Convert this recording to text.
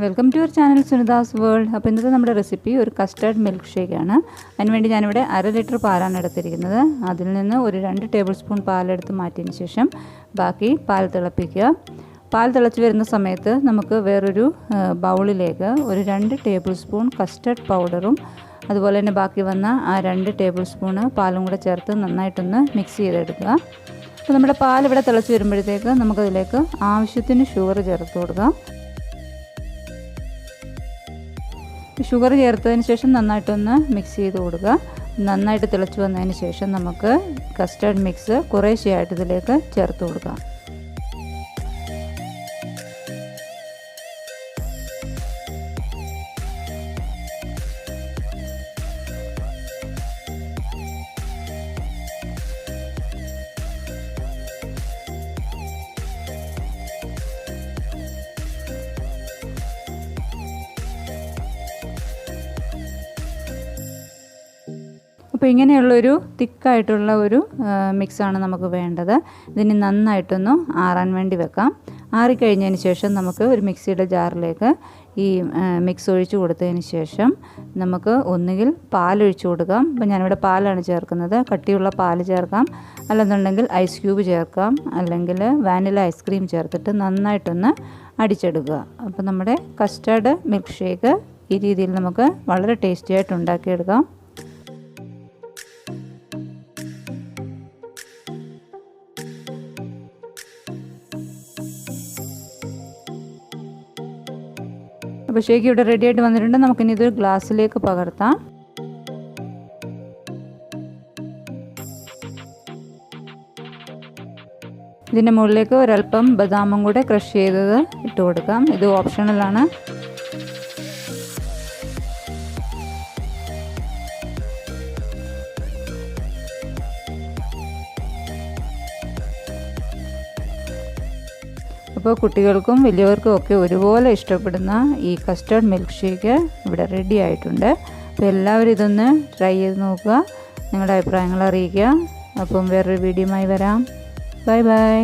Welcome to your channel Sunita's world. അപ്പോൾ ഇന്നത്തെ നമ്മുടെ റെസിപ്പി ഒരു കസ്റ്റർഡ് മിൽക്ക് ഷേക്കാണ്. അതിനുവേണ്ടി ഞാനിവിടെ 1/2 ലിറ്റർ പാലാണ് എടുത്തിരിക്കുന്നത്. അതിൽ നിന്ന് ഒരു 2 ടേബിൾ സ്പൂൺ പാലെടുത്ത് മാറ്റിയതിന് ശേഷം ബാക്കി പാൽ തിളപ്പിക്കുക. പാൽ തിളച്ച് വരുന്ന സമയത്ത് നമുക്ക് വേറൊരു ബൗളിലേക്ക് ഒരു 2 ടേബിൾ സ്പൂൺ കസ്റ്റർഡ് പൗഡറും അതുപോലെ തന്നെ ബാക്കി വന്ന ആ 2 ടേബിൾ സ്പൂണ് പാലും കൂടെ ചേർത്ത് നന്നായിട്ടൊന്ന് മിക്സ് ചെയ്തെടുക്കുക. അപ്പോൾ നമ്മുടെ പാൽ ഇവിടെ തിളച്ച് വരുമ്പോഴത്തേക്ക് നമുക്കതിലേക്ക് ആവശ്യത്തിന് ഷുഗർ ചേർത്ത് കൊടുക്കാം. ഷുഗർ ചേർത്തതിന് ശേഷം നന്നായിട്ടൊന്ന് മിക്സ് ചെയ്ത് കൊടുക്കുക. നന്നായിട്ട് തിളച്ച് വന്നതിന് ശേഷം നമുക്ക് കസ്റ്റർഡ് മിക്സ് കുറേശ്ശെയായിട്ട് ഇതിലേക്ക് ചേർത്ത് കൊടുക്കാം. അപ്പോൾ ഇങ്ങനെയുള്ളൊരു തിക്കായിട്ടുള്ള ഒരു മിക്സാണ് നമുക്ക് വേണ്ടത്. ഇതിന് നന്നായിട്ടൊന്ന് ആറാൻ വേണ്ടി വെക്കാം. ആറിക്കഴിഞ്ഞതിന് ശേഷം നമുക്ക് ഒരു മിക്സിയുടെ ജാറിലേക്ക് ഈ മിക്സ് ഒഴിച്ച് കൊടുത്തതിന് ശേഷം നമുക്ക് ഒന്നുകിൽ പാലൊഴിച്ച് കൊടുക്കാം. അപ്പോൾ ഞാനിവിടെ പാലാണ് ചേർക്കുന്നത്. കട്ടിയുള്ള പാല് ചേർക്കാം, അല്ലെന്നുണ്ടെങ്കിൽ ഐസ് ക്യൂബ് ചേർക്കാം, അല്ലെങ്കിൽ വാനില ഐസ്ക്രീം ചേർത്തിട്ട് നന്നായിട്ടൊന്ന് അടിച്ചെടുക്കുക. അപ്പോൾ നമ്മുടെ കസ്റ്റർഡ് മിൽക്ക് ഷേക്ക് ഈ രീതിയിൽ നമുക്ക് വളരെ ടേസ്റ്റി ആയിട്ട് ഉണ്ടാക്കിയെടുക്കാം. അപ്പോൾ ഷേക്ക് ഇവിടെ റെഡി ആയിട്ട് വന്നിട്ടുണ്ട്. നമുക്കിനി ഇതൊരു ഗ്ലാസ്സിലേക്ക് പകർത്താം. ഇതിൻ്റെ മുകളിലേക്ക് ഒരല്പം ബദാമും കൂടെ ക്രഷ് ചെയ്തത് ഇട്ട് കൊടുക്കാം. ഇത് ഓപ്ഷണലാണ്. അപ്പോൾ കുട്ടികൾക്കും വലിയവർക്കും ഒക്കെ ഒരുപോലെ ഇഷ്ടപ്പെടുന്ന ഈ കസ്റ്റർഡ് മിൽക്ക് ഷേക്ക് ഇവിടെ റെഡി ആയിട്ടുണ്ട്. അപ്പോൾ എല്ലാവരും ഇതൊന്ന് ട്രൈ ചെയ്ത് നോക്കുക, നിങ്ങളുടെ അഭിപ്രായങ്ങൾ അറിയിക്കുക. അപ്പം വേറൊരു വീഡിയോയുമായി വരാം. Bye bye.